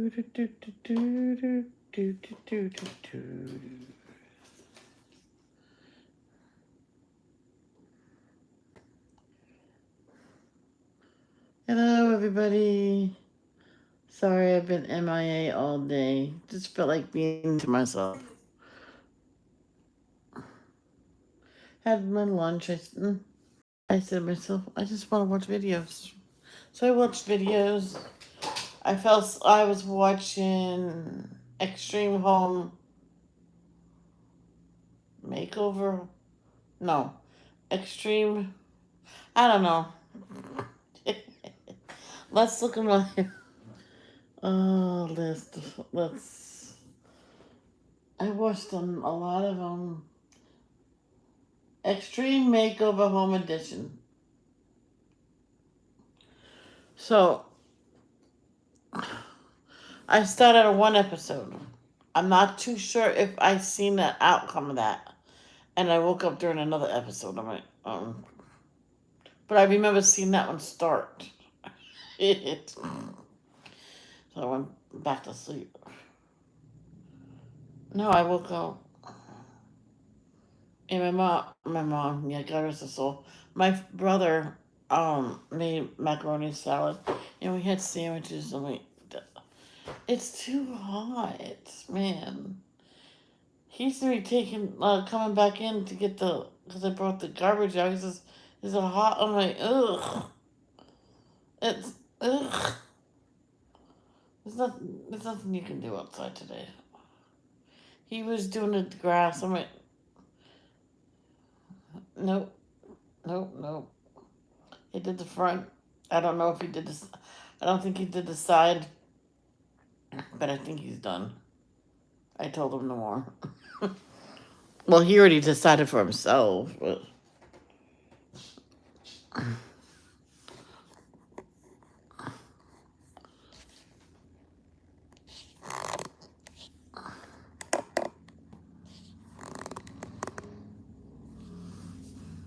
Hello, everybody. Sorry I've been MIA all day. Just felt like being to myself. Had my lunch. I said to myself, I just want to watch videos. So I watched videos. I was watching Extreme Home Makeover. No, Extreme. I don't know. Let's look at my list. Let's. I watched a lot of them. Extreme Makeover Home Edition. So I started on one episode. I'm not too sure if I seen the outcome of that, and I woke up during another episode. I'm like, but I remember seeing that one start. So I went back to sleep. No, I woke up. And my mom, yeah, God rest her soul. My brother, made macaroni salad, and we had sandwiches. I'm like, it's too hot, man. He's gonna be coming back in to get because I brought the garbage out. He says, "Is it hot?" I'm like, ugh. It's ugh. There's nothing you can do outside today. He was doing the grass. I'm like, nope, nope. He did the front. I don't know if he did this. I don't think he did the side, but I think he's done. I told him no more. Well, he already decided for himself, but.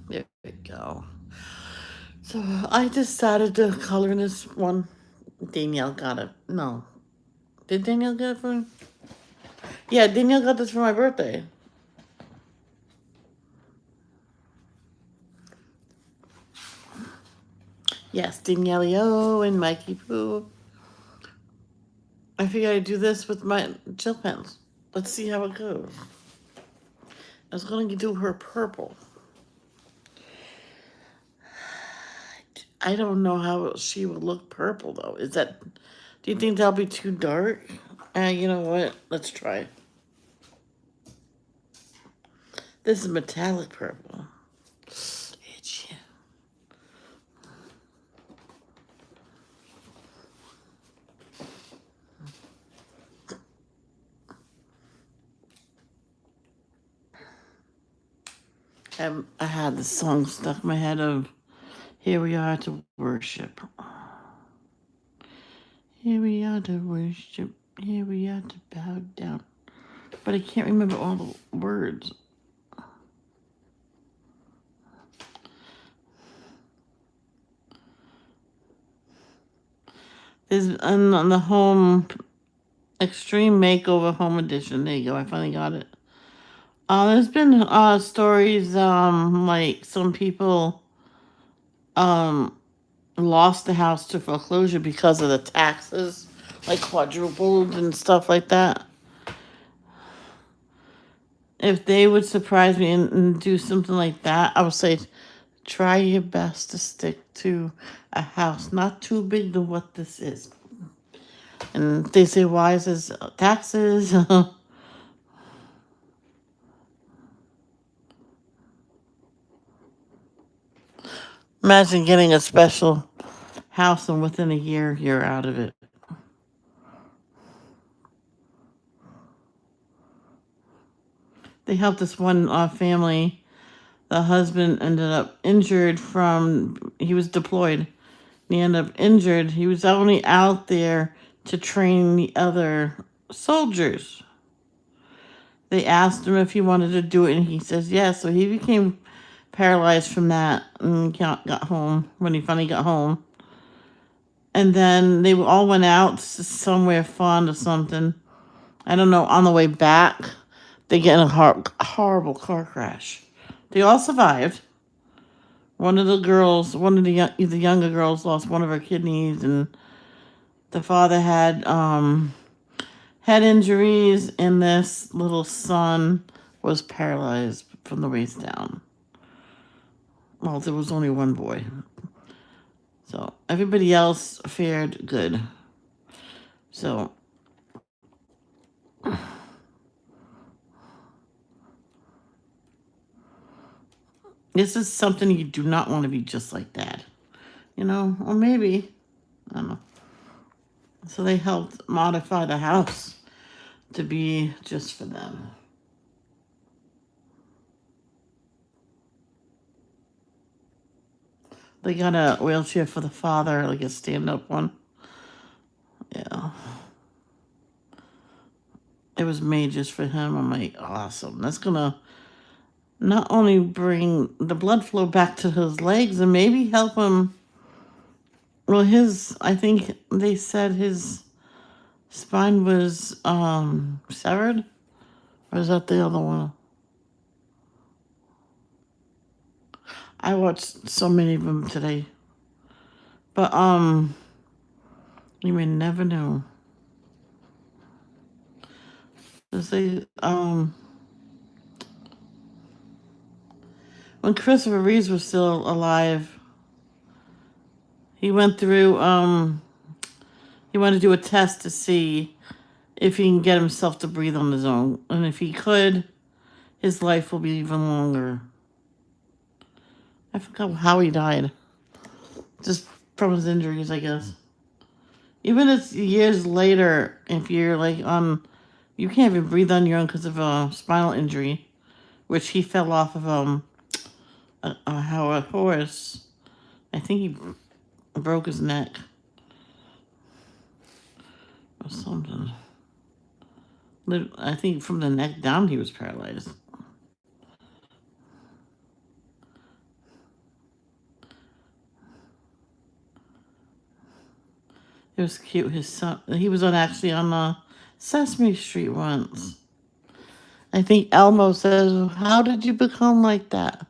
There we go. So I decided to color in this one. Danielle got it. No. Did Danielle get it for me? Yeah, Danielle got this for my birthday. Yes, Danielle and Mikey Pooh. I figured I'd do this with my gel pens. Let's see how it goes. I was going to do her purple. I don't know how she would look purple, though. Do you think that'll be too dark? You know what? Let's try it. This is metallic purple. Itchy. I had the song stuck in my head of "Here we are to worship. Here we are to worship. Here we are to bow down." But I can't remember all the words. There's on the home Extreme Makeover Home Edition. There you go. I finally got it. There's been stories like some people lost the house to foreclosure because of the taxes, like quadrupled and stuff like that. If they would surprise me and do something like that, I would say try your best to stick to a house not too big than what this is. And they say, why is this taxes? Imagine getting a special house and within a year you're out of it. They helped this one family. The husband ended up injured he was deployed. He ended up injured. He was only out there to train the other soldiers. They asked him if he wanted to do it, and he says yes. So he became paralyzed from that and got home when he finally got home. And then they all went out somewhere fun or something. I don't know. On the way back, they get in a horrible car crash. They all survived. One of the girls, one of the younger girls, lost one of her kidneys, and the father had head injuries, and this little son was paralyzed from the waist down. Well, there was only one boy. So everybody else fared good. So this is something you do not want to be just like that. Or maybe, I don't know. So they helped modify the house to be just for them. They got a wheelchair for the father, like a stand-up one. Yeah. It was made just for him. I'm like, awesome. That's gonna not only bring the blood flow back to his legs and maybe help him. Well, I think they said his spine was severed. Or is that the other one? I watched so many of them today. But you may never know. They when Christopher Reeves was still alive, he went through he wanted to do a test to see if he can get himself to breathe on his own, and if he could, his life will be even longer. I forgot how he died. Just from his injuries, I guess. Even if years later, if you're like you can't even breathe on your own because of a spinal injury, which he fell off of a horse. I think he broke his neck or something. I think from the neck down he was paralyzed. It was cute. His son, he was actually on Sesame Street once. I think Elmo says, "How did you become like that?"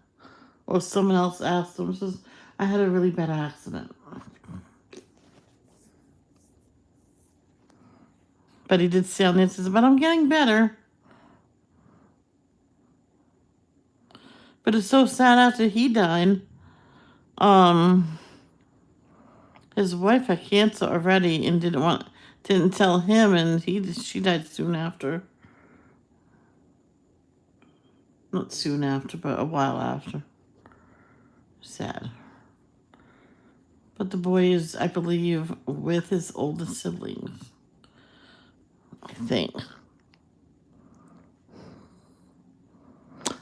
Or someone else asked him, says, "I had a really bad accident." But he did sound and says, "But I'm getting better." But it's so sad after he died. His wife had cancer already and didn't tell him, and she died soon after. Not soon after, but a while after. Sad. But the boy is, I believe, with his oldest siblings. I think.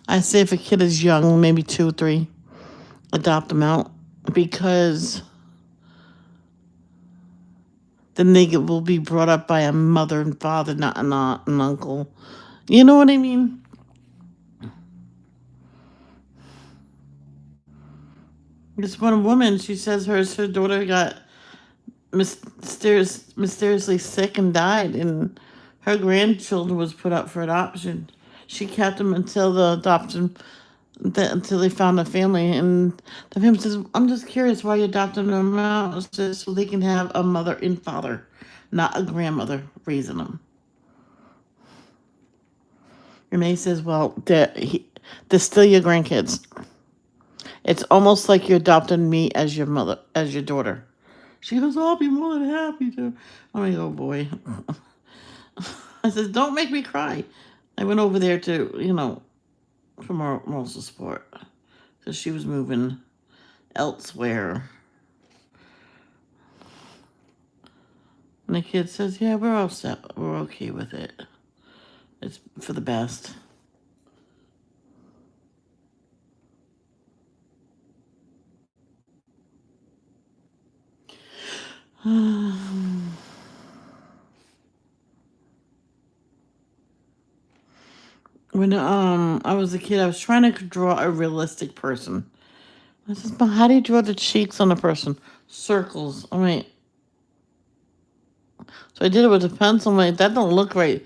I say if a kid is young, maybe 2 or 3, adopt them out, because then they will be brought up by a mother and father, not an aunt and uncle. You know what I mean? This one woman, she says her daughter got mysteriously sick and died, and her grandchildren was put up for adoption. She kept them until until they found a family, and the family says, "I'm just curious why you adopted them out." Says so they can have a mother and father, not a grandmother raising them. Renee says, "Well, they're still your grandkids. It's almost like you adopted me as your mother, as your daughter." She goes, "Oh, I'll be more than happy to." I'm like, "Oh boy." I said, "Don't make me cry." I went over there to, for moral support, because she was moving elsewhere. And the kid says, "Yeah, we're all set. We're okay with it. It's for the best." When I was a kid, I was trying to draw a realistic person. I said, "But how do you draw the cheeks on a person? Circles." I mean, So I did it with a pencil. I'm like, that don't look right.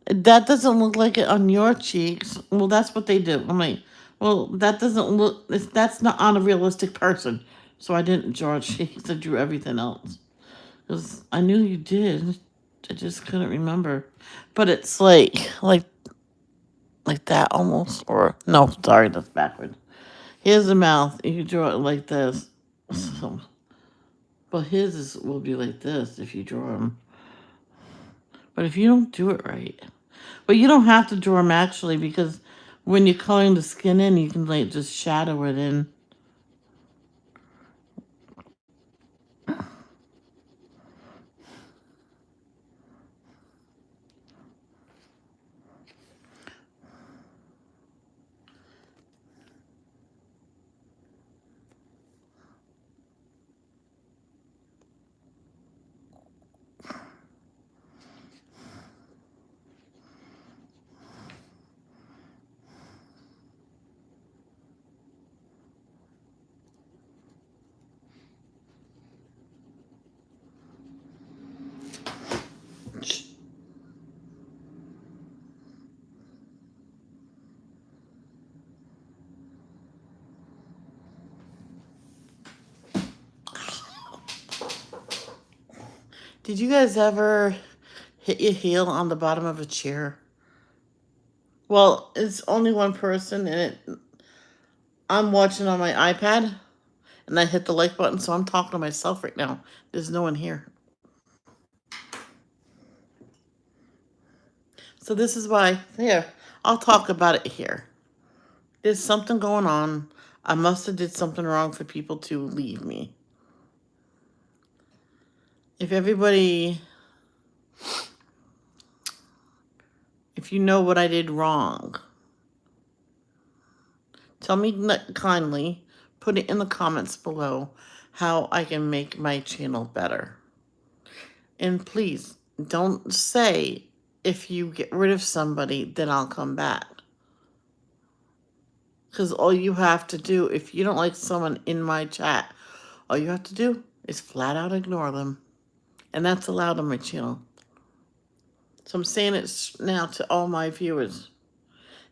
That doesn't look like it on your cheeks. Well, that's what they do. I'm like, well, that doesn't look. That's not on a realistic person. So I didn't draw cheeks. I drew everything else because I knew you did. I just couldn't remember. But it's like that almost. Or no, sorry, that's backwards. Here's the mouth. You can draw it like this. So, but his will be like this if you draw him. But if you don't do it right, but you don't have to draw them actually because when you're coloring the skin in, you can like just shadow it in. Did you guys ever hit your heel on the bottom of a chair? Well, it's only one person, and I'm watching on my iPad, and I hit the like button, so I'm talking to myself right now. There's no one here. So this is why, here, I'll talk about it here. There's something going on. I must have did something wrong for people to leave me. If everybody, if you know what I did wrong, tell me kindly, put it in the comments below how I can make my channel better. And please, don't say if you get rid of somebody, then I'll come back. Because all you have to do, if you don't like someone in my chat, all you have to do is flat out ignore them. And that's allowed on my channel. So I'm saying it now to all my viewers.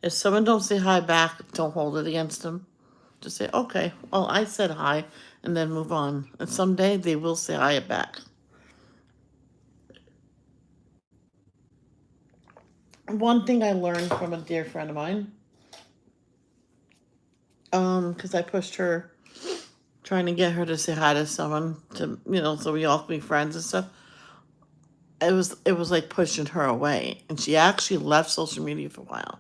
If someone don't say hi back, don't hold it against them. Just say, okay, well, I said hi, and then move on. And someday they will say hi back. One thing I learned from a dear friend of mine, because I pushed her, trying to get her to say hi to someone, to so we all can be friends and stuff. It was like pushing her away, and she actually left social media for a while.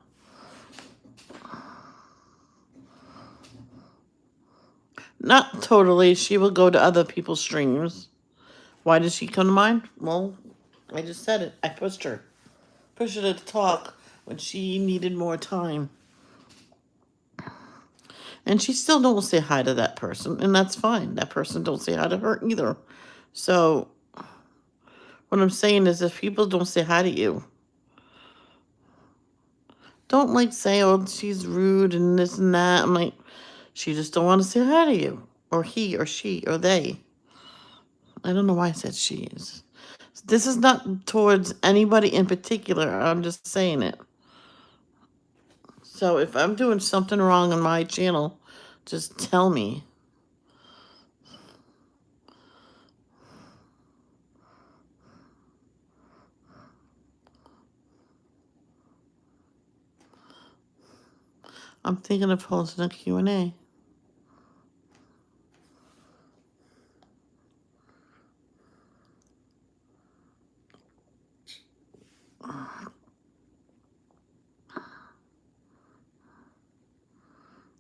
Not totally. She will go to other people's streams. Why did she come to mine? Well, I just said it. I pushed her. Pushed her to talk when she needed more time. And she still don't say hi to that person, and that's fine. That person don't say hi to her either. So what I'm saying is if people don't say hi to you, don't like say, oh, she's rude and this and that. I'm like, she just don't want to say hi to you. Or he or she or they. I don't know why I said she is. This is not towards anybody in particular. I'm just saying it. So if I'm doing something wrong on my channel, just tell me. I'm thinking of hosting a Q&A.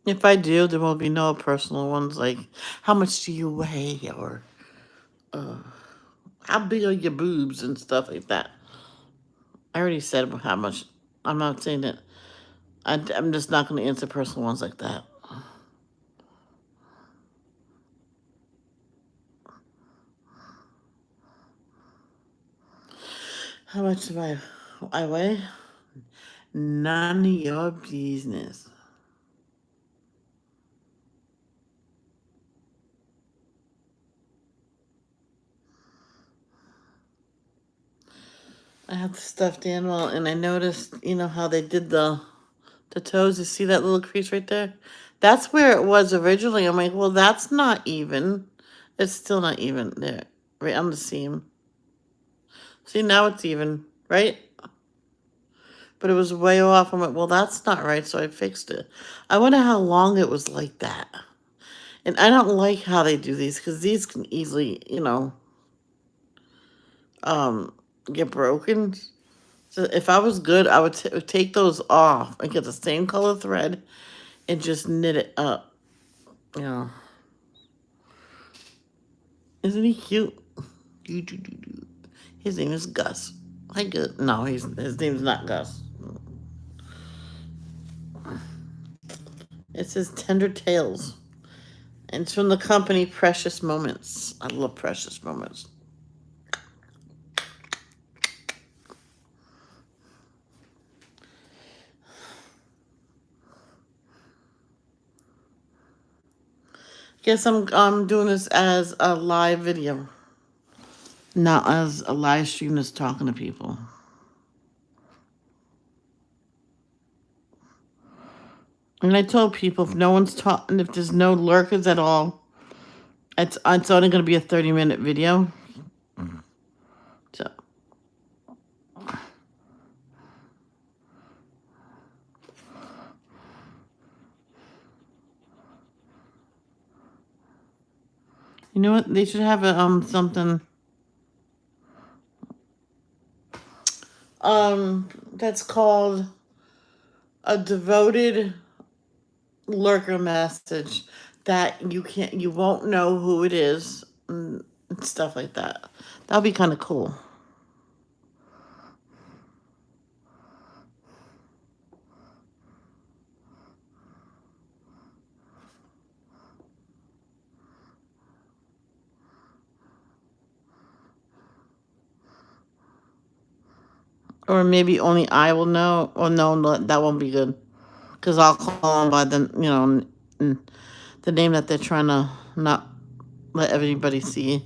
If I do, there will be no personal ones like, how much do you weigh? Or how big are your boobs and stuff like that. I already said how much. I'm not saying that. I'm just not going to answer personal ones like that. How much do I weigh? None of your business. I have the stuffed animal, and I noticed, how they did the toes. You see that little crease right there? That's where it was originally. I'm like, well, that's not even. It's still not even there, right on the seam. See, now it's even, right? But it was way off. I'm like, well, that's not right, so I fixed it. I wonder how long it was like that. And I don't like how they do these because these can easily, um, get broken. So if I was good, I would take those off and get the same color thread and just knit it up. You know, isn't he cute? His name is Gus. Hi, good. No, his name's not Gus. It says Tender Tales. And it's from the company Precious Moments. I love Precious Moments. Guess I'm doing this as a live video, not as a live stream that's talking to people. And I told people if no one's talking, if there's no lurkers at all, it's only going to be a 30-minute video. So you know what? They should have a something that's called a devoted lurker message that you won't know who it is and stuff like that. That'll be kind of cool. Or maybe only I will know. Or no, that won't be good. Because I'll call them by the name that they're trying to not let everybody see.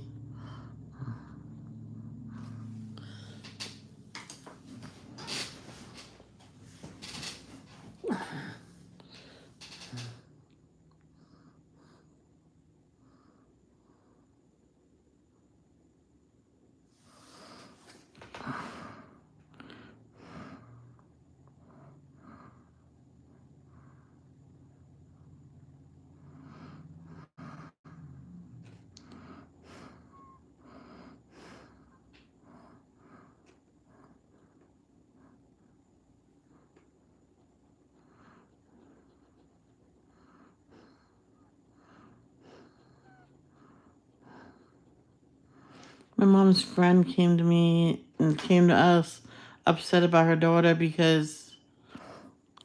My mom's friend came to me and came to us upset about her daughter because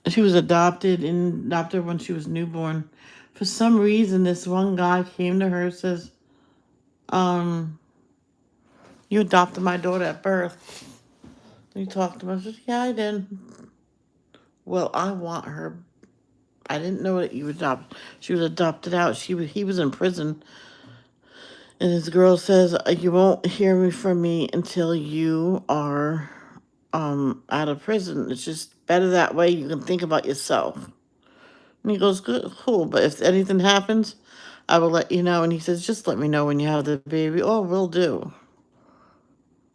she was adopted when she was newborn. For some reason, this one guy came to her and says, you adopted my daughter at birth. And he talked to her. I said, yeah, I did. Well, I want her. I didn't know that you adopted. She was adopted out. He was in prison. And this girl says, you won't hear me from me until you are out of prison. It's just better that way. You can think about yourself. And he goes, good, cool. But if anything happens, I will let you know. And he says, just let me know when you have the baby. Oh, will do.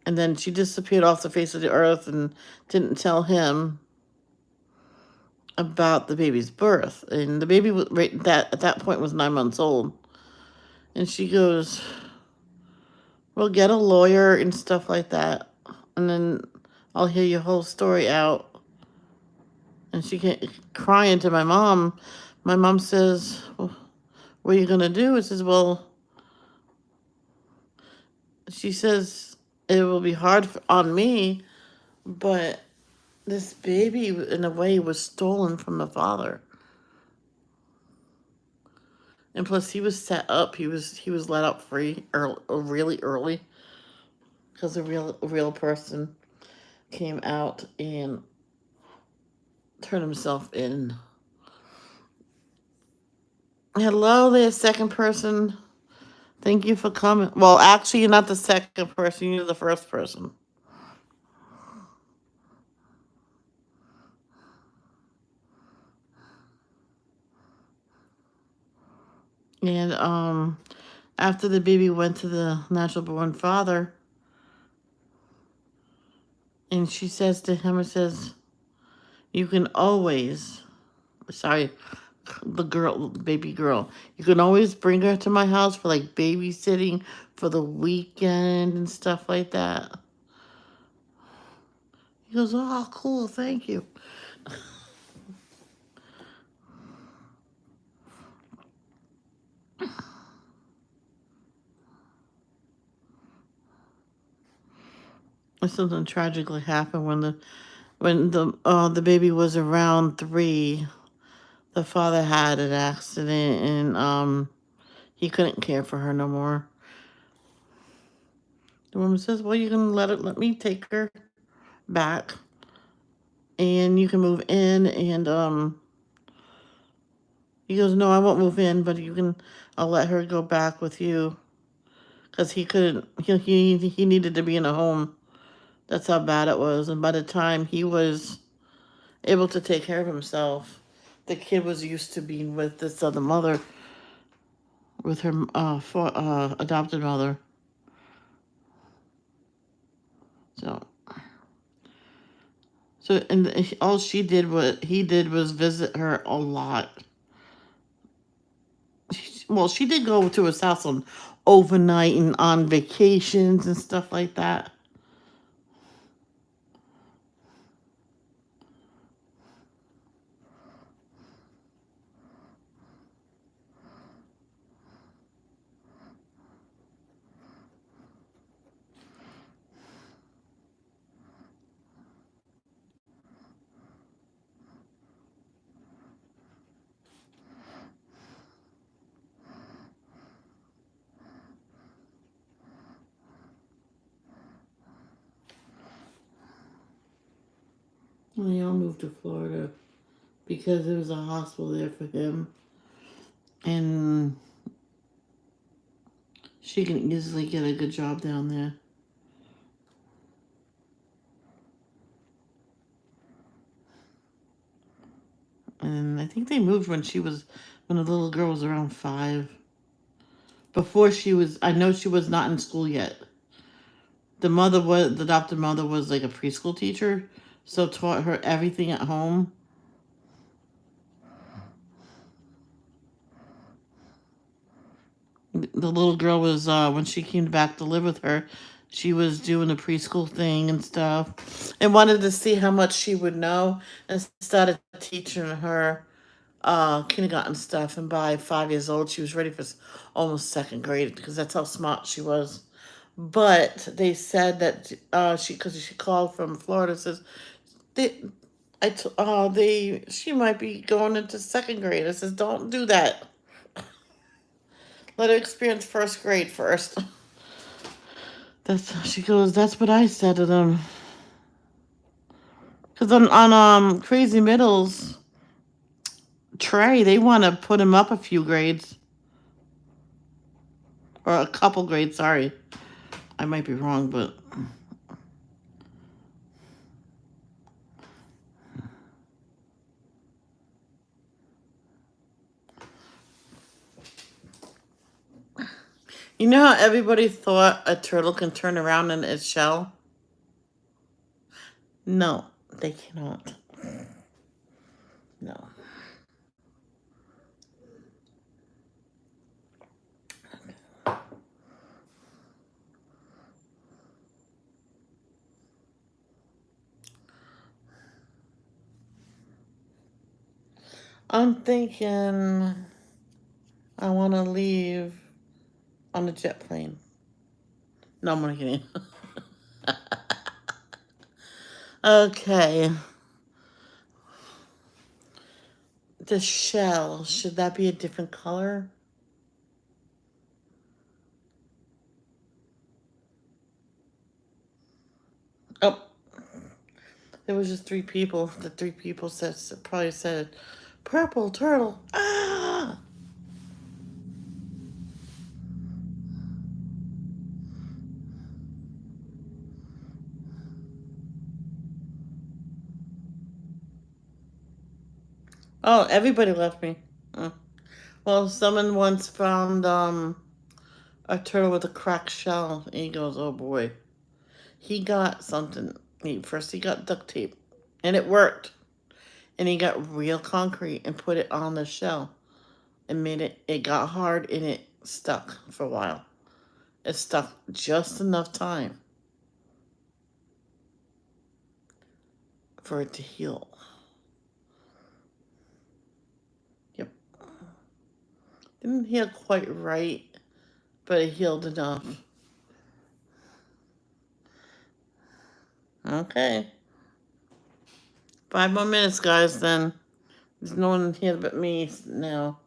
And then she disappeared off the face of the earth and didn't tell him about the baby's birth. And the baby was at that point was 9 months old. And she goes, well, get a lawyer and stuff like that. And then I'll hear your whole story out. And she can't crying to my mom. My mom says, well, what are you going to do? It says, well, she says, it will be hard on me, but this baby, in a way, was stolen from the father. And plus, he was set up. He was let out free really early because a real person came out and turned himself in. Hello there, second person. Thank you for coming. Well, actually, you're not the second person. You're the first person. And after the baby went to the natural born father, and she says to him, it says, you can always, sorry, the girl, baby girl, you can always bring her to my house for like babysitting for the weekend and stuff like that. He goes, oh, cool, thank you. Something tragically happened when the baby was around 3. The father had an accident, and he couldn't care for her no more. The woman says, well, you can let me take her back, and you can move in. And he goes, no, I won't move in, but I'll let her go back with you, because he couldn't, he needed to be in a home. That's how bad it was. And by the time he was able to take care of himself, the kid was used to being with this other mother, with her adopted mother. So, and all he did was visit her a lot. Well, she did go to his house on overnight and on vacations and stuff like that. And they all moved to Florida because there was a hospital there for him, and she can easily get a good job down there. And I think they moved when the little girl was around 5. Before I know she was not in school yet. The adopted mother was like a preschool teacher, so taught her everything at home. The little girl was, when she came back to live with her, she was doing the preschool thing and stuff, and wanted to see how much she would know, and started teaching her kindergarten stuff. And by 5 years old, she was ready for almost second grade, because that's how smart she was. But they said that because she called from Florida, says they, she might be going into second grade. I says, don't do that. Let her experience first grade first. She goes, that's what I said to them. Because on Crazy Middles, Trey, they want to put him up a few grades. Or a couple grades, sorry. I might be wrong, but you know how everybody thought a turtle can turn around in its shell? No, they cannot. No. I'm thinking I want to leave on a jet plane. No, I'm only kidding. Okay. The shell, should that be a different color? Oh, there was just 3 people. The 3 people probably said, purple turtle. Ah! Oh, everybody left me. Well, someone once found a turtle with a cracked shell, and he goes, "Oh boy." He got something. First he got duct tape, and it worked. And he got real concrete and put it on the shell and made it. It got hard and it stuck for a while. It stuck just enough time for it to heal. Yep. Didn't heal quite right, but it healed enough. Okay. 5 more minutes, guys, then. There's no one here but me now.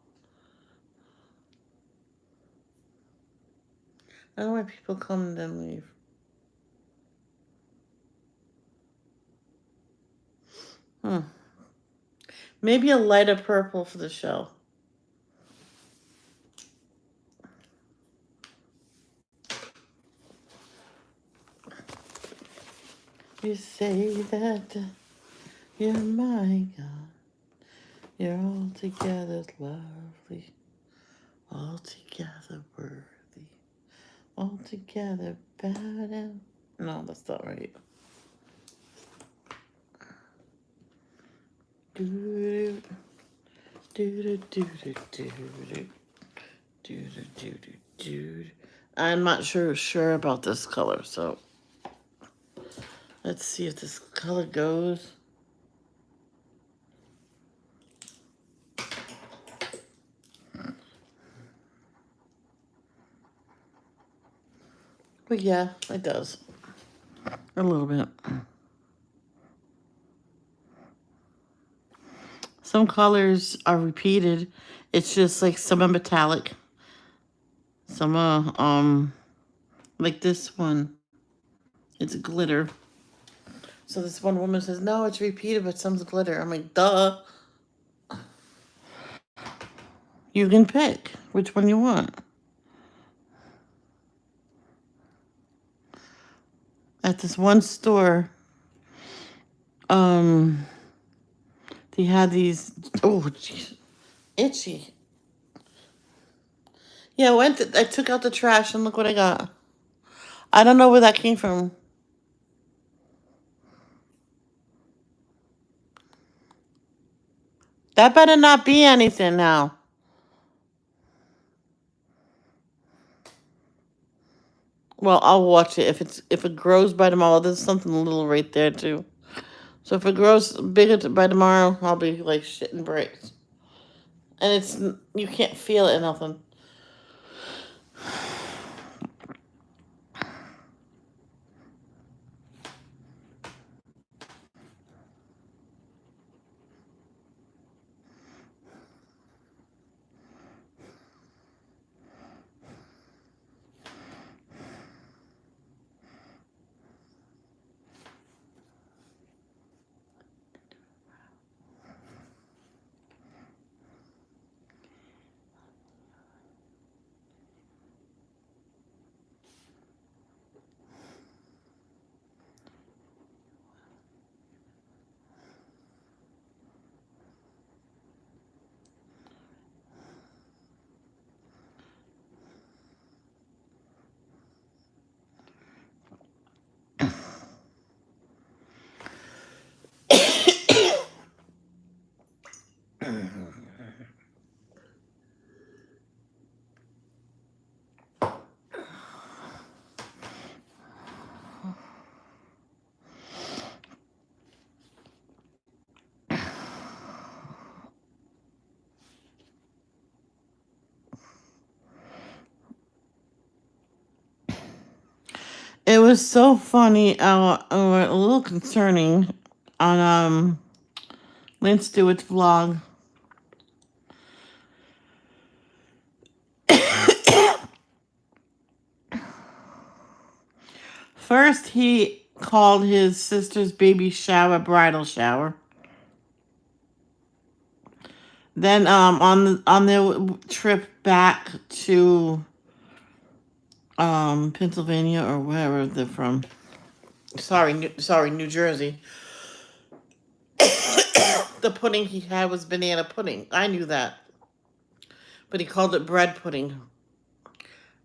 I don't know why people come and then leave. Maybe a lighter purple for the show. You say that you're my God. You're altogether lovely, altogether worthy, altogether bad and... No, that's not right. Do do do do do do do do do. I'm not sure about this color, so let's see if this color goes. But yeah, it does. A little bit. Some colors are repeated. It's just like some are metallic. Some are like this one. It's glitter. So this one woman says, no, it's repeated, but some's glitter. I'm like, duh. You can pick which one you want. At this one store, they had these, oh, geez, itchy. Yeah, I took out the trash and look what I got. I don't know where that came from. That better not be anything now. Well, I'll watch it. If it grows by tomorrow, there's something little right there too. So if it grows bigger by tomorrow, I'll be like shitting bricks. And you can't feel it or nothing. It was so funny, a little concerning on Lynn Stewart's vlog. First, he called his sister's baby shower bridal shower. Then, on their trip back to Pennsylvania or wherever they're from. Sorry, New Jersey. The pudding he had was banana pudding. I knew that. but he called it bread pudding.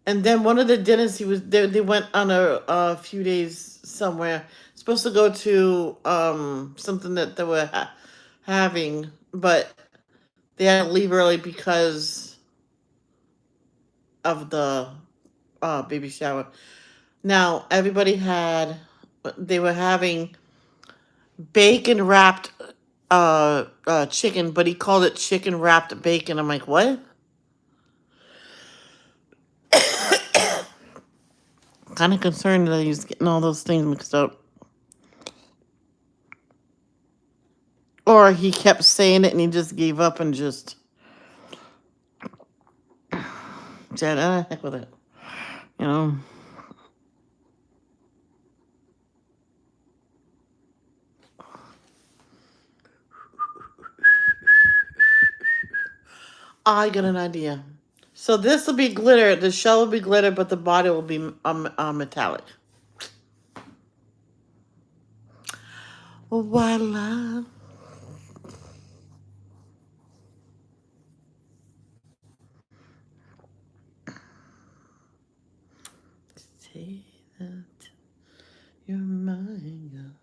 And then one of the dinners he was there, they went on a few days somewhere. Supposed to go to something that they were having, but they had to leave early because of the baby shower. Now everybody had, they were having bacon wrapped chicken, but he called it chicken wrapped bacon. I'm like, what? Kind of concerned that he's getting all those things mixed up. Or he kept saying it and he just gave up and just said, ah, heck with it. You know? I got an idea. So this will be glitter. The shell will be glitter, but the body will be metallic. Voila. Say that you're mine.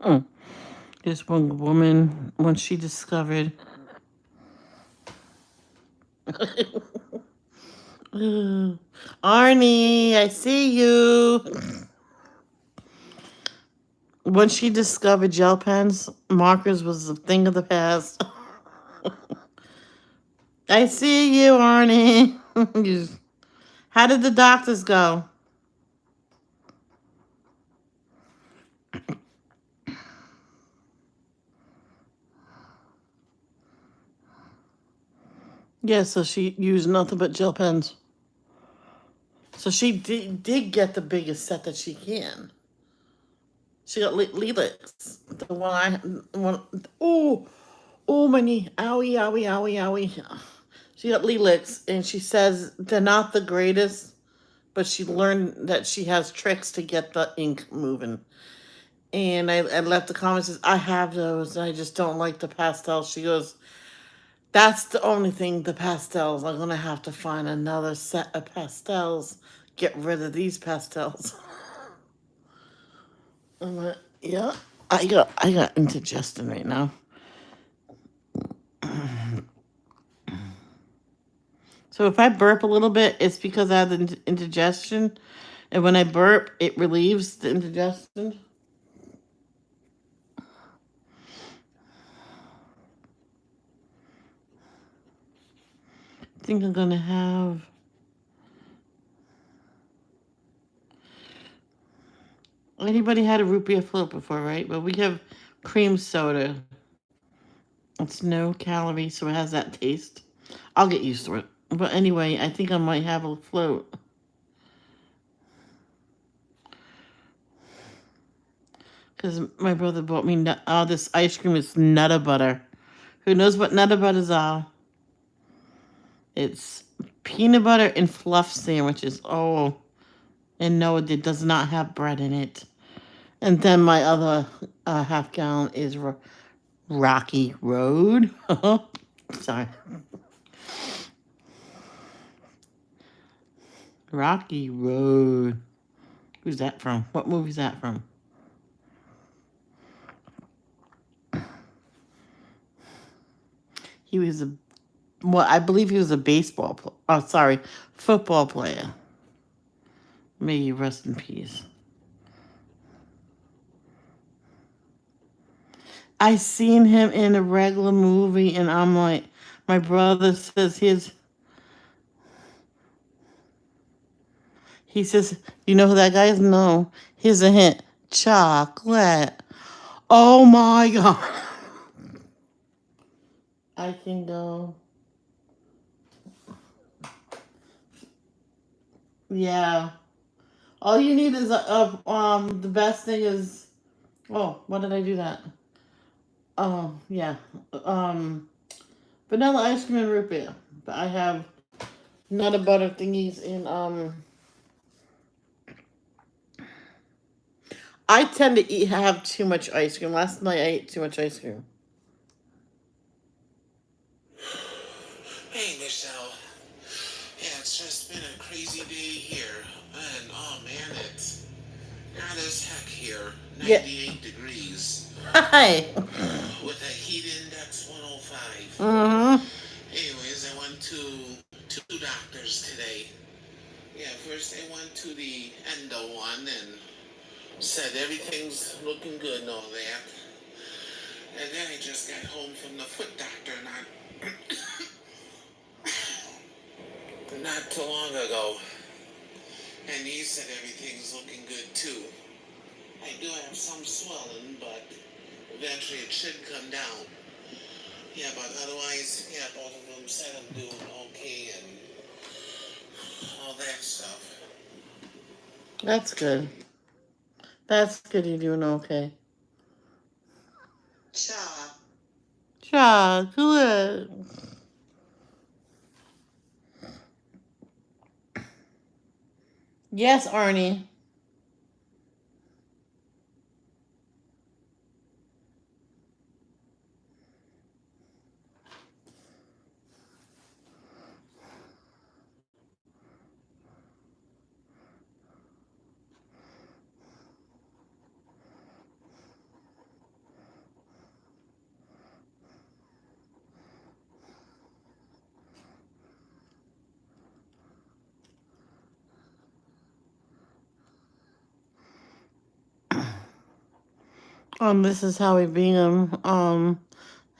Mm. This one woman, when she discovered Arnie, I see you. When she discovered gel pens, markers was a thing of the past. I see you, Arnie. How did the doctors go? Yeah, so she used nothing but gel pens. So she did get the biggest set that she can. She got Lelix. The one oh, my knee. Owie, owie, owie, owie. She got Lelix, and she says they're not the greatest, but she learned that she has tricks to get the ink moving. And I left the comments, says, I have those, I just don't like the pastels. She goes, that's the only thing, the pastels. I'm going to have to find another set of pastels. Get rid of these pastels. I'm like, yeah, I got indigestion right now. So if I burp a little bit, it's because I have the indigestion. And when I burp, it relieves the indigestion. I think I'm going to have... Anybody had a root beer float before, right? But we have cream soda. It's no calories, so it has that taste. I'll get used to it. But anyway, I think I might have a float. Because my brother bought me this ice cream is Nutter Butter. Who knows what Nutter Butters are? It's peanut butter and fluff sandwiches. Oh, and no, it does not have bread in it. And then my other half gallon is Rocky Road. Sorry. Rocky Road. Who's that from? What movie's that from? He was I believe he was a football player. May you rest in peace. I seen him in a regular movie, and I'm like, my brother says he says, you know who that guy is? No. Here's a hint. Chocolate. Oh my God. I can go. Yeah. All you need is the best thing is, oh, why did I do that? Oh, yeah. Vanilla ice cream and root beer. But I have Nutter Butter thingies in I tend to have too much ice cream. Last night I ate too much ice cream. Hey, Michelle. Yeah, it's just been a crazy day here. And oh man, it's hot as heck here. Yeah. 98 degrees. Hi. With a heat index 105. Mm-hmm. Anyways, I went to two doctors today. Yeah, first I went to the endo one and said everything's looking good and all that. And then I just got home from the foot doctor not too long ago. And he said everything's looking good too. I do have some swelling, but eventually it should come down. Yeah, but otherwise, yeah, both of them said I'm doing okay and all that stuff. That's good. That's good you're doing okay. Cha. Chocolate. Yes, Arnie. This is how we beat him.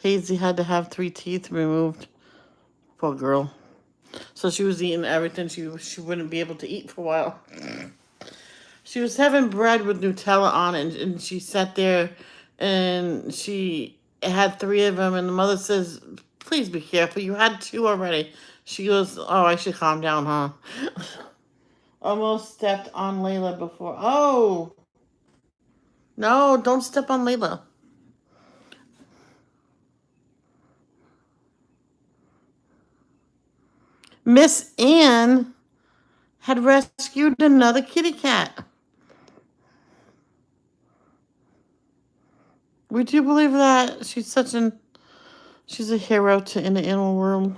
Hazy had to have 3 teeth removed. Poor girl. So she was eating everything she wouldn't be able to eat for a while. She was having bread with Nutella on it, and she sat there, and she had 3 of them. And the mother says, "Please be careful. You had 2 already." She goes, "Oh, I should calm down, huh?" Almost stepped on Layla before. Oh no! Don't step on Layla. Miss Anne had rescued another kitty cat. Would you believe that? She's a hero in the animal world.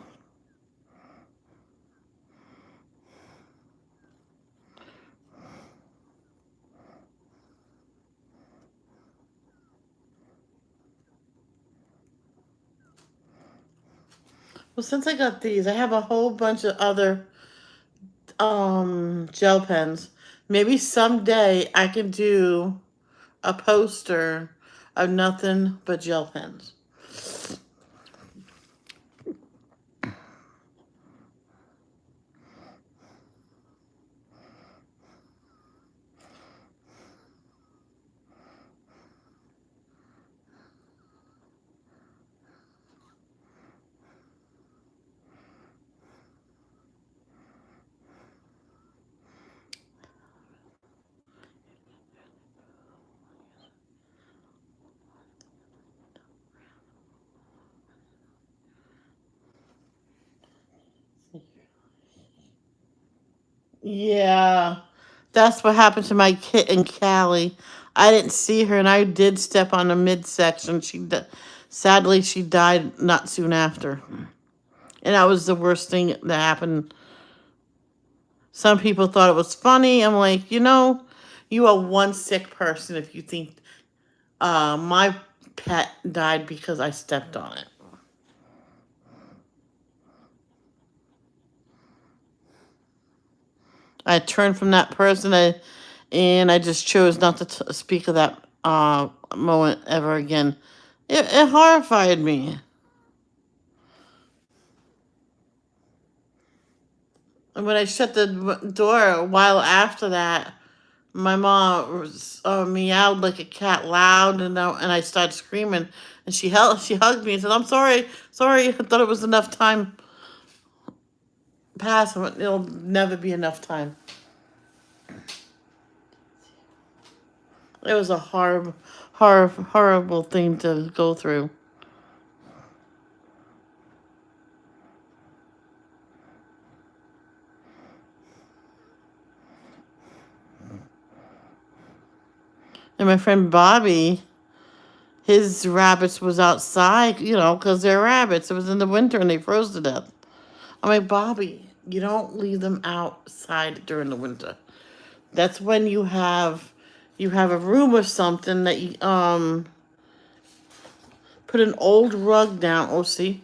Well, since I got these, I have a whole bunch of other gel pens. Maybe someday I can do a poster of nothing but gel pens. Yeah, that's what happened to my kitten Callie. I didn't see her, and I did step on the midsection. Sadly, she died not soon after, and that was the worst thing that happened. Some people thought it was funny. I'm like, you are one sick person if you think my pet died because I stepped on it. I turned from that person, and I just chose not to speak of that moment ever again. It horrified me. And when I shut the door a while after that, my mom meowed like a cat loud, and I started screaming. And she hugged me and said, "I'm sorry, sorry. I thought it was enough time pass. It'll never be enough time." It was a horrible thing to go through. And my friend Bobby, his rabbits was outside, you know, because they're rabbits. It was in the winter and they froze to death. I'm like, Bobby, you don't leave them outside during the winter. That's when you have a room or something that you put an old rug down. Oh, see,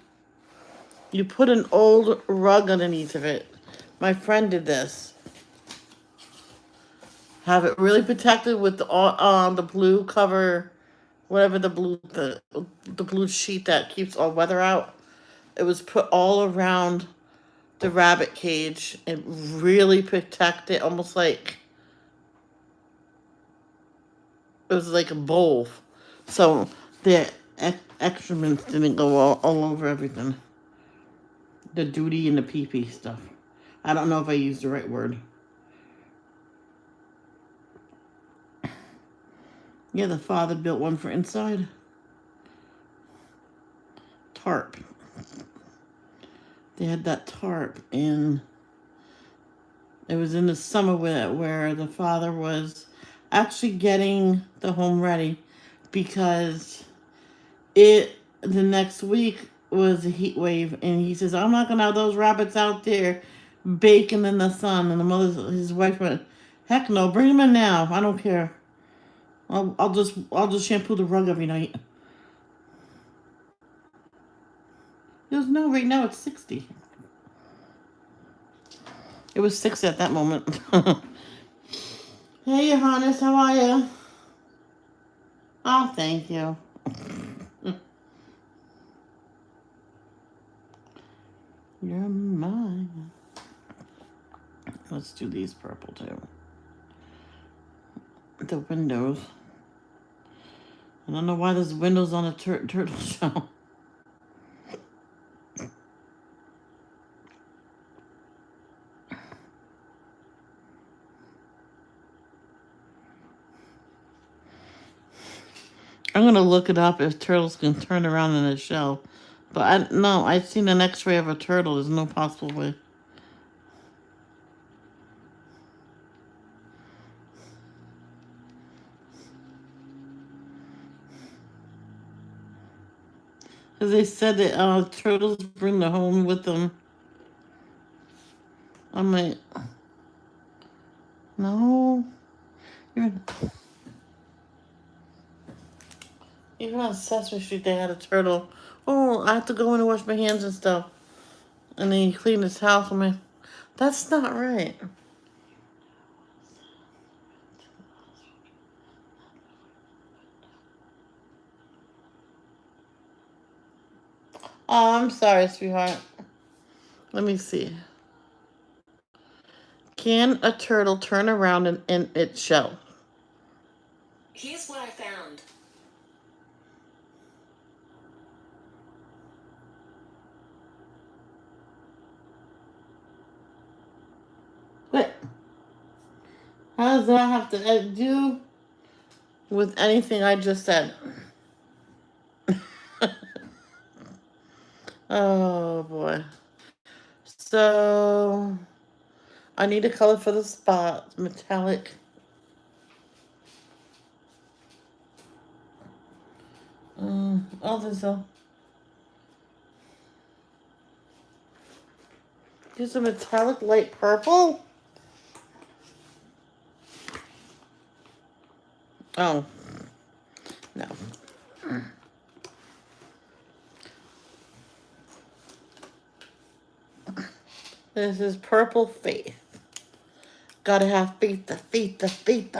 you put an old rug underneath of it. My friend did this. Have it really protected with the blue cover, whatever the blue sheet that keeps all weather out. It was put all around the rabbit cage and really protect it, almost like it was like a bowl, so the excrements didn't go all over everything. The duty and the pee pee stuff. I don't know if I used the right word. Yeah, the father built one for inside. Tarp. They had that tarp, and it was in the summer where the father was actually getting the home ready because the next week was a heat wave, and he says, I'm not gonna have those rabbits out there baking in the sun. And his wife went, heck no, bring them in now. I don't care. I'll just shampoo the rug every night. He goes, no, right now it's 60. It was 6 at that moment. Hey, Johannes, how are you? Oh, thank you. You're mine. Let's do these purple too. The windows. I don't know why there's windows on a turtle shell. I'm gonna look it up if turtles can turn around in a shell. But no, I've seen an X-ray of a turtle. There's no possible way. Because they said that turtles bring the home with them. I'm like, no. You're, even on Sesame Street, they had a turtle. Oh, I have to go in and wash my hands and stuff. And then you clean his house. I'm like, that's not right. Oh, I'm sorry, sweetheart. Let me see. Can a turtle turn around in its shell? Here's what I found. What? How does that have to do with anything I just said? Oh boy. So I need a color for the spots. Metallic. Oh, there's a. Use a metallic light purple. Oh, no. This is purple faith. Gotta have faith, the faith, the faith.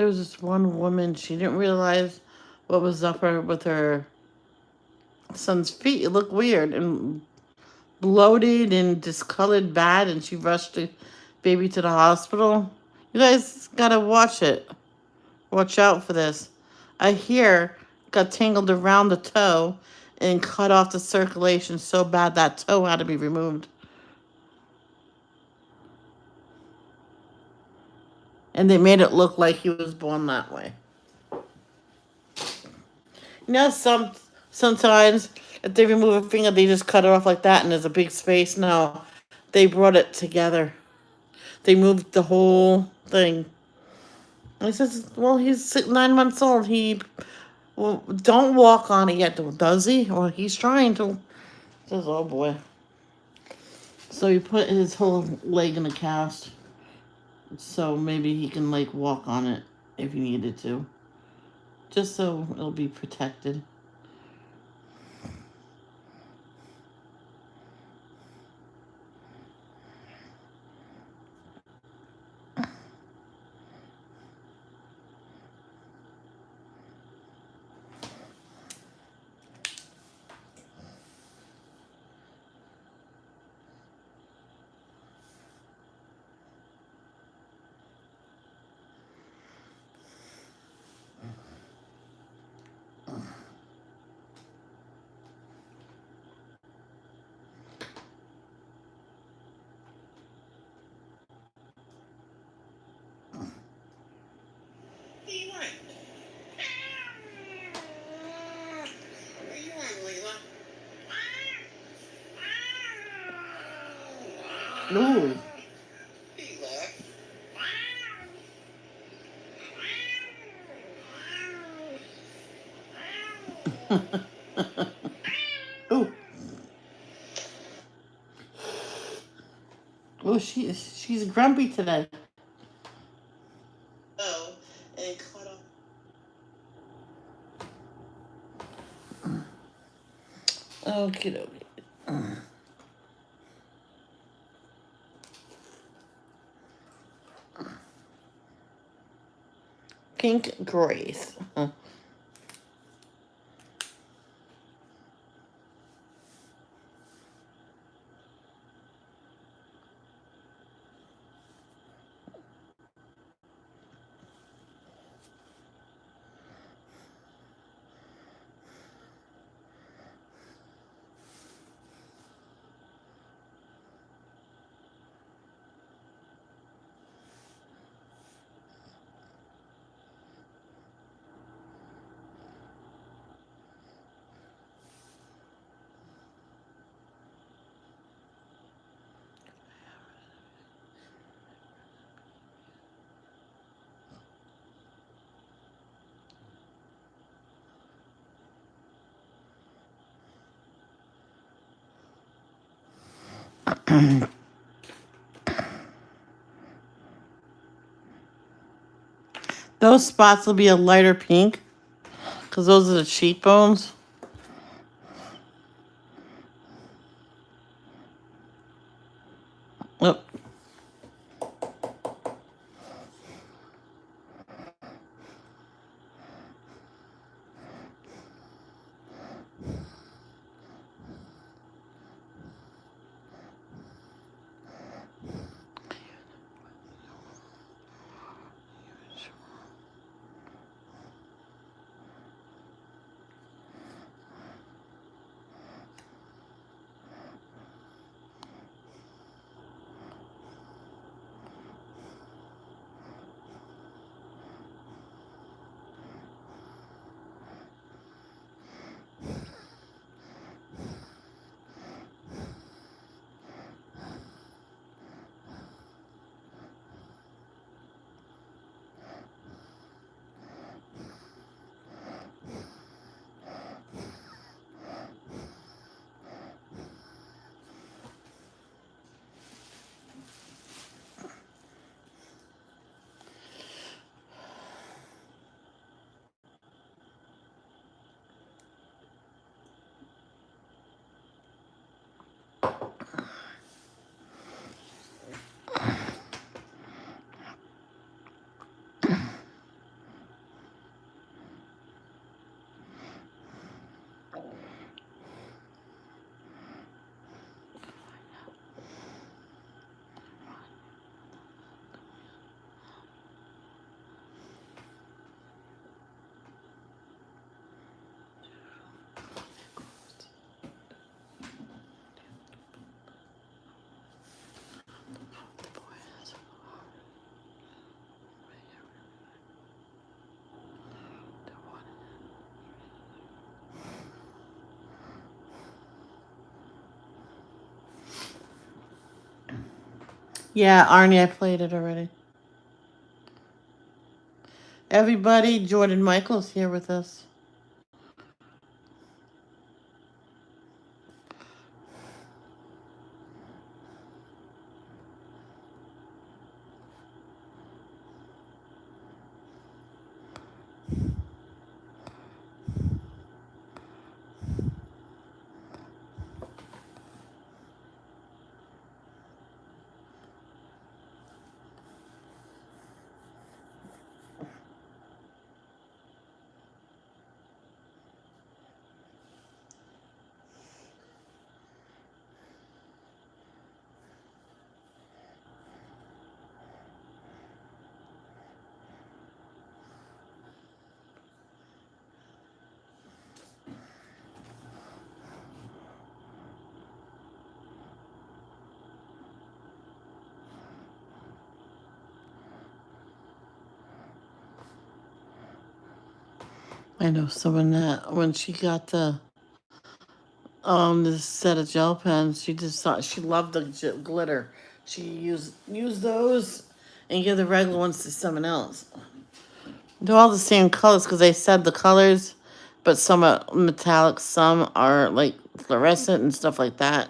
There was this one woman, she didn't realize what was up with her son's feet. It looked weird and bloated and discolored bad, and she rushed the baby to the hospital. You guys gotta watch it. Watch out for this. A hair got tangled around the toe and cut off the circulation so bad that toe had to be removed. And they made it look like he was born that way. You know, sometimes if they remove a finger, they just cut it off like that, and there's a big space. No, they brought it together. They moved the whole thing. And he says, "Well, he's 9 months old. Don't walk on it yet, does he? Well, he's trying to." He says, "Oh boy." So he put his whole leg in a cast, so maybe he can like walk on it if he needed to, just so it'll be protected. Ooh. Ooh. Oh, she's grumpy today. Oh, and cut off. Okie dokie. Pink Grace. Those spots will be a lighter pink because those are the cheekbones. Oh. Yeah, Arnie, I played it already. Everybody, Jordan Michael's here with us. I know someone that when she got this set of gel pens, she just thought she loved the glitter. She used those and give the regular ones to someone else. They're all the same colors because they said the colors, but some are metallic, some are like fluorescent and stuff like that.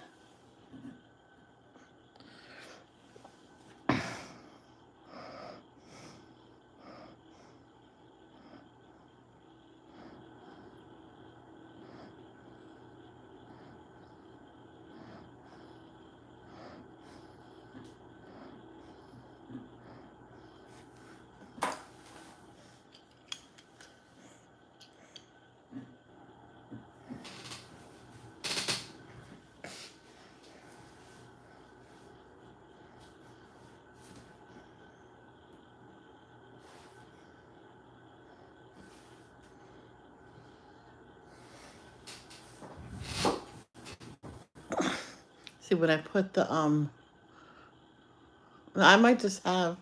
See what I put I might just have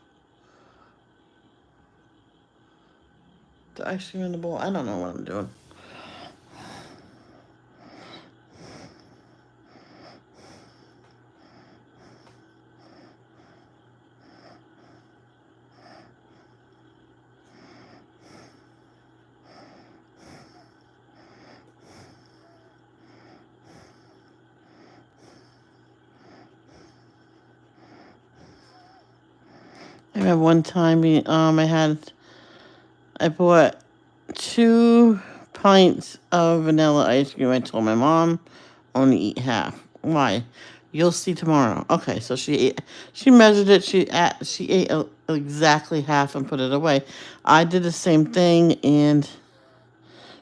the ice cream in the bowl. I don't know what I'm doing. I remember one time I bought 2 pints of vanilla ice cream. I told my mom only eat half. Why? You'll see tomorrow. Okay, so she measured it. She ate exactly half and put it away. I did the same thing, and she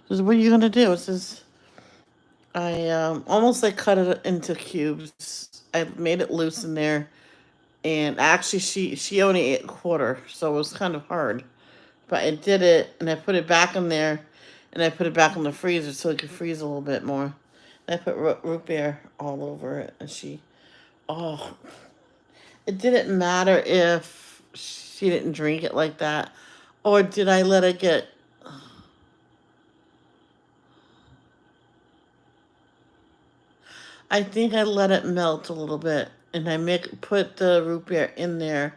says, "What are you gonna do?" It says I almost like cut it into cubes. I made it loose in there, and actually she only ate a quarter, so it was kind of hard. But I did it, and I put it back in there, and I put it back in the freezer so it could freeze a little bit more. And I put root beer all over it, and oh, it didn't matter if she didn't drink it like that, or did I let it get. I think I let it melt a little bit, and I put the root beer in there.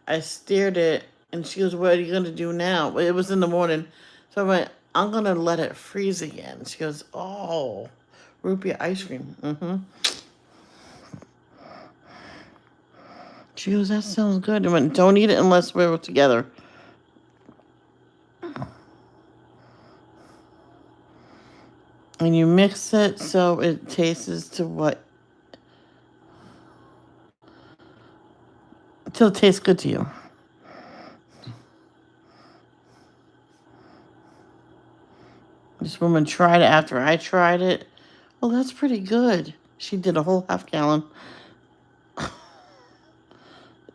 I stirred it, and she goes, "What are you gonna do now?" Well, it was in the morning, so I went, "I'm gonna let it freeze again." She goes, "Oh, root beer ice cream." She goes, "That sounds good." I went, "Don't eat it unless we're together." And you mix it so it tastes to what, until it tastes good to you. This woman tried it after I tried it. Well, that's pretty good. She did a whole half gallon.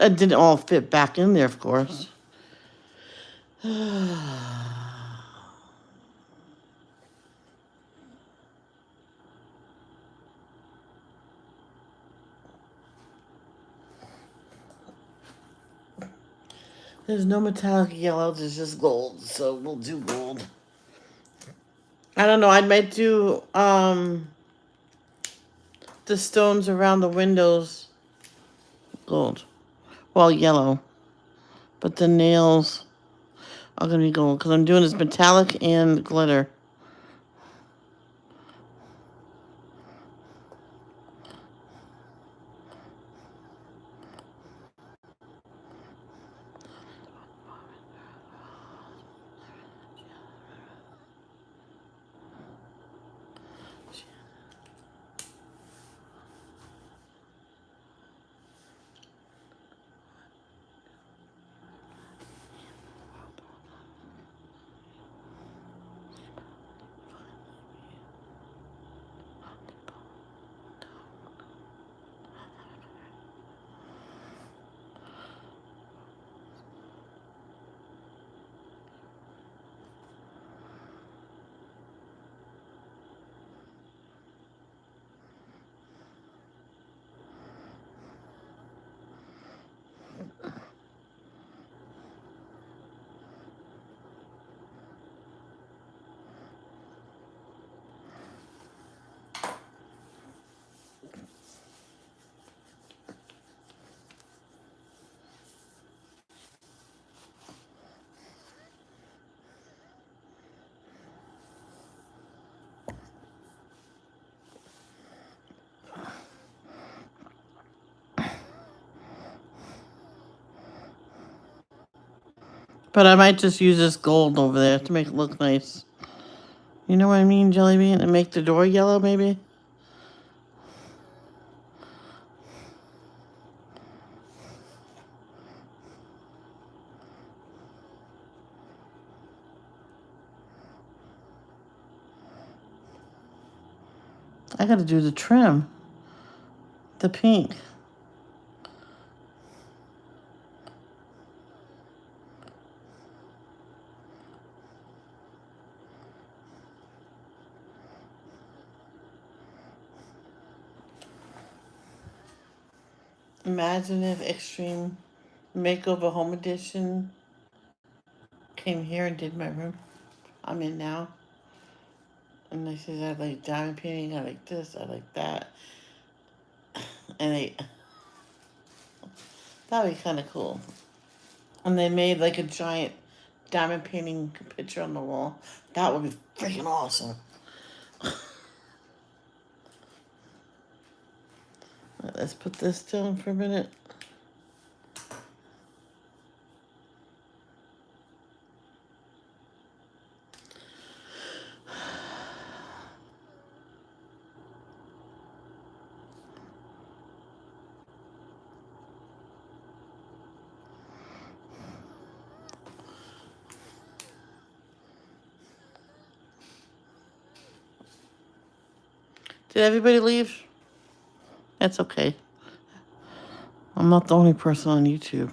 It didn't all fit back in there, of course. There's no metallic yellow, there's just gold, so we'll do gold. I don't know, I might do the stones around the windows gold. Well, yellow. But the nails are going to be gold because I'm doing this metallic and glitter. But I might just use this gold over there to make it look nice. You know what I mean, Jelly Bean? And make the door yellow, maybe? I gotta do the trim. The pink. Imagine if Extreme Makeover Home Edition came here and did my room. I'm in now. And they said I like diamond painting, I like this, I like that. And that'd be kind of cool. And they made like a giant diamond painting picture on the wall. That would be freaking awesome. Let's put this down for a minute. Did everybody leave? That's okay. I'm not the only person on YouTube.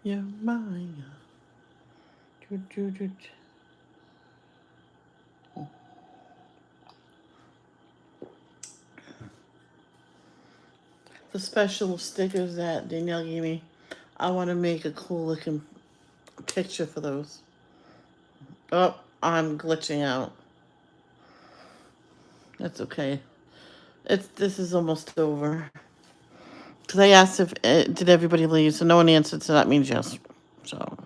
You're mine. Do, do, do, do. The special stickers that Danielle gave me, I want to make a cool looking picture for those. Oh, I'm glitching out. That's okay. This is almost over. Because I asked if did everybody leave, so no one answered, so that means yes. So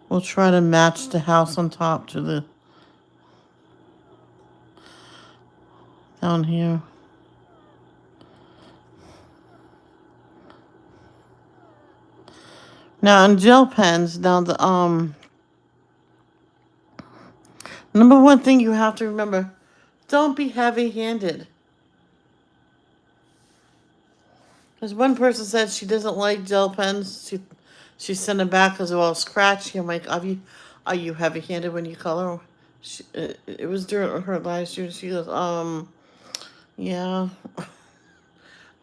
we'll try to match the house on top to the down here. Now in gel pens, now the number one thing you have to remember, don't be heavy-handed. Because one person said she doesn't like gel pens. She sent them back because they're all scratchy. I'm like, are you heavy-handed when you color? It was during her last year. She goes, yeah.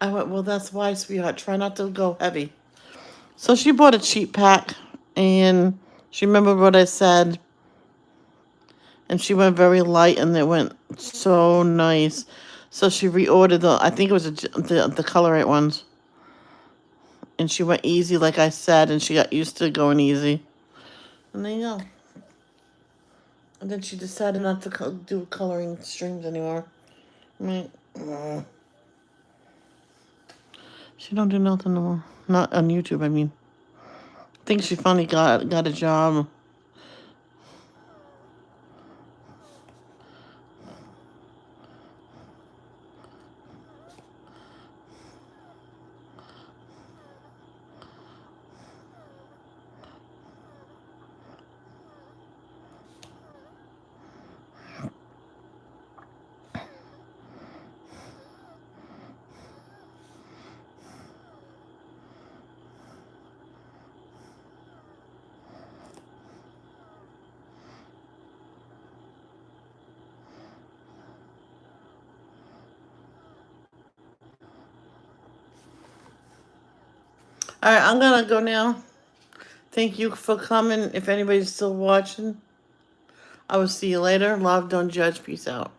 I went, well, that's why, sweetheart. Try not to go heavy. So she bought a cheap pack, and she remembered what I said, and she went very light, and it went so nice. So she reordered I think it was the colorit ones, and she went easy, like I said, and she got used to going easy. And there you go. And then she decided not to do coloring streams anymore. I mean, she don't do nothing no more. Not on YouTube, I mean. I think she finally got a job. All right, I'm gonna go now. Thank you for coming. If anybody's still watching, I will see you later. Love, don't judge. Peace out.